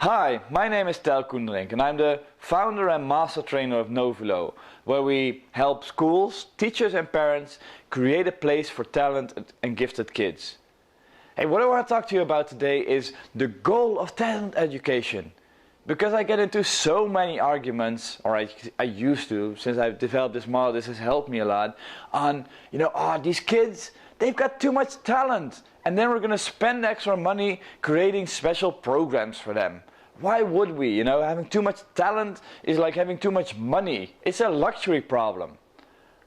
Hi, my name is Tel Koenderink and I'm the founder and master trainer of Novelo, where we help schools, teachers and parents create a place for talented and gifted kids. Hey, what I want to talk to you about today is the goal of talent education. Because I get into so many arguments, or I used to, since I've developed this model, this has helped me a lot, on, these kids, they've got too much talent. And then we're going to spend extra money creating special programs for them. Why would we? Having too much talent is like having too much money. It's a luxury problem.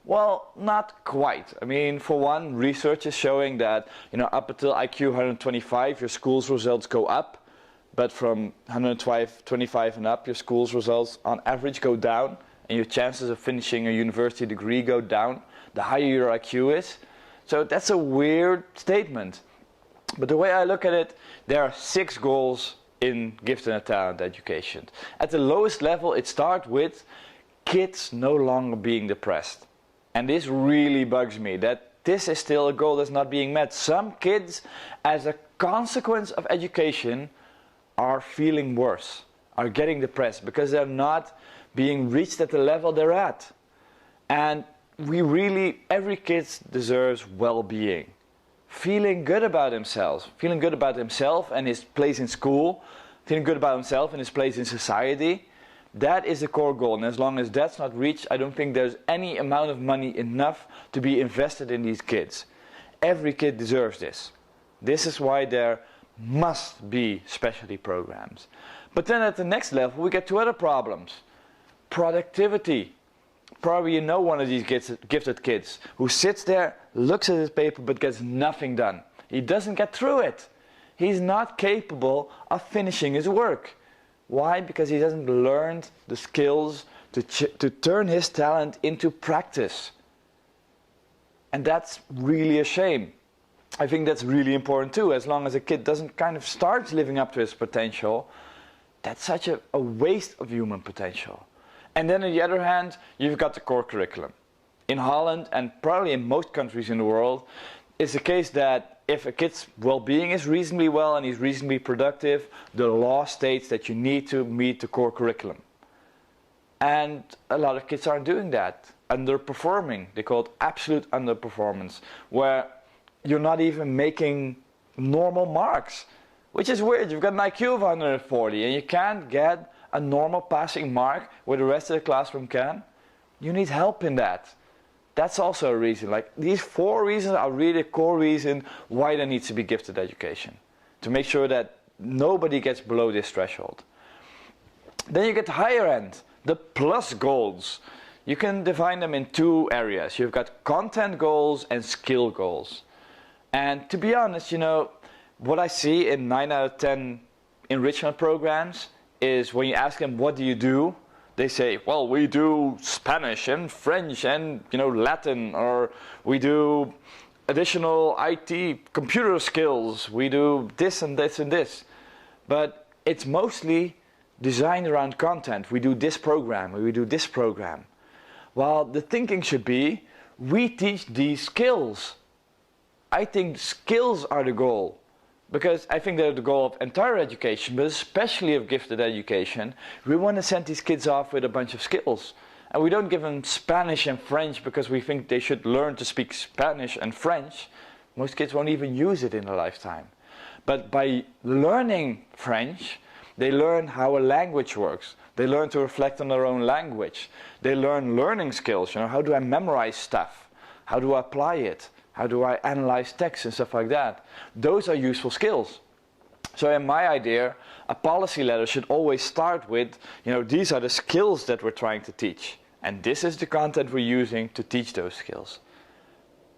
Well, not quite. I mean, for one, research is showing that, up until IQ 125, your school's results go up. But from 125 and up, your school's results on average go down. And your chances of finishing a university degree go down the higher your IQ is. So that's a weird statement. But the way I look at it, there are 6 goals in gifted and talent education. At the lowest level, it starts with kids no longer being depressed. And this really bugs me, that this is still a goal that's not being met. Some kids, as a consequence of education, are feeling worse, are getting depressed because they're not being reached at the level they're at. And every kid deserves well-being. Feeling good about himself and his place in school, feeling good about himself and his place in society, that is the core goal. And as long as that's not reached, I don't think there's any amount of money enough to be invested in these kids. Every kid deserves this. This is why there must be specialty programs. But then at the next level, we get to other problems. Productivity. Probably you know one of these gifted kids who sits there, looks at his paper, but gets nothing done. He doesn't get through it. He's not capable of finishing his work. Why? Because he hasn't learned the skills to turn his talent into practice. And that's really a shame. I think that's really important too. As long as a kid doesn't kind of start living up to his potential, that's such a waste of human potential. And then on the other hand, you've got the core curriculum. In Holland, and probably in most countries in the world, it's the case that if a kid's well-being is reasonably well and he's reasonably productive, the law states that you need to meet the core curriculum. And a lot of kids aren't doing that. Underperforming, they call it absolute underperformance, where you're not even making normal marks. Which is weird. You've got an IQ of 140 and you can't get a normal passing mark where the rest of the classroom can. You need help in that. That's also a reason. Like, these 4 reasons are really a core reason why there needs to be gifted education. To make sure that nobody gets below this threshold. Then you get the higher end, the plus goals. You can define them in 2 areas. You've got content goals and skill goals. And to be honest, what I see in 9 out of 10 enrichment programs is when you ask them, what do? They say, well, we do Spanish and French and, Latin, or we do additional IT computer skills. We do this and this and this. But it's mostly designed around content. We do this program, we do this program. While the thinking should be, we teach these skills. I think skills are the goal. Because I think they're the goal of entire education, but especially of gifted education. We want to send these kids off with a bunch of skills. And we don't give them Spanish and French because we think they should learn to speak Spanish and French. Most kids won't even use it in a lifetime. But by learning French, they learn how a language works. They learn to reflect on their own language. They learn learning skills. How do I memorize stuff? How do I apply it? How do I analyze text and stuff like that? Those are useful skills. So in my idea, a policy letter should always start with, these are the skills that we're trying to teach. And this is the content we're using to teach those skills.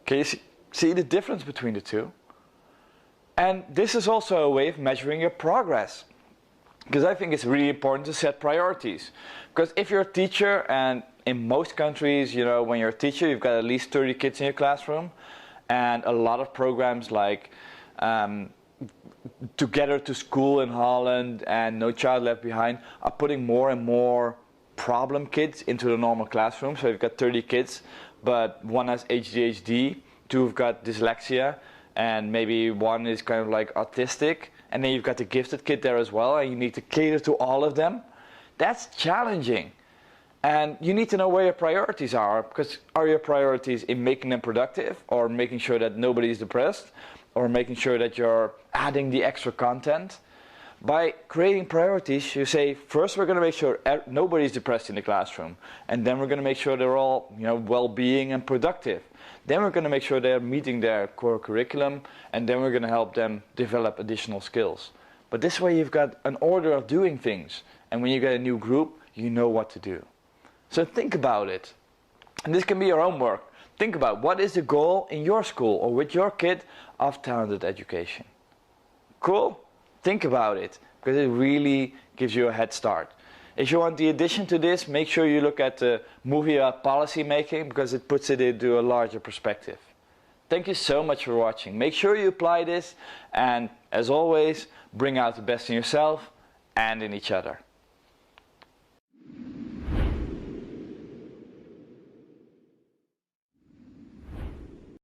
Can you see the difference between the 2? And this is also a way of measuring your progress. Because I think it's really important to set priorities. Because if you're a teacher, and in most countries, when you're a teacher, you've got at least 30 kids in your classroom. And a lot of programs like Together to School in Holland and No Child Left Behind are putting more and more problem kids into the normal classroom. So you've got 30 kids, but one has ADHD, 2 have got dyslexia, and maybe 1 is kind of like autistic, and then you've got the gifted kid there as well, and you need to cater to all of them. That's challenging. And you need to know where your priorities are, because are your priorities in making them productive, or making sure that nobody's depressed, or making sure that you're adding the extra content? By creating priorities, you say, first we're going to make sure nobody's depressed in the classroom, and then we're going to make sure they're all, well-being and productive. Then we're going to make sure they're meeting their core curriculum, and then we're going to help them develop additional skills. But this way you've got an order of doing things, and when you get a new group, you know what to do. So think about it. And this can be your homework. Think about, what is the goal in your school or with your kid of talented education? Cool? Think about it, because it really gives you a head start. If you want the addition to this, make sure you look at the movie about policy making, because it puts it into a larger perspective. Thank you so much for watching. Make sure you apply this, and as always, bring out the best in yourself and in each other.